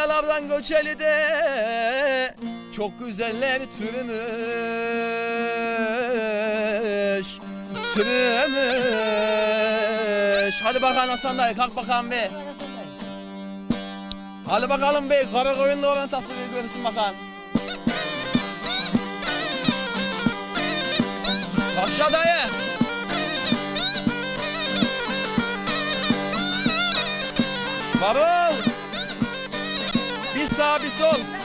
Yaylalardan göçeli de çok güzeller türümüş. Türümüş. Hadi bakalım Hasan dayı, kalk bakalım be. Hadi bakalım be, kara koyunlu olan tasvirleri görsün bakalım. Başla dayı. Varol. Bir sağ bir sol.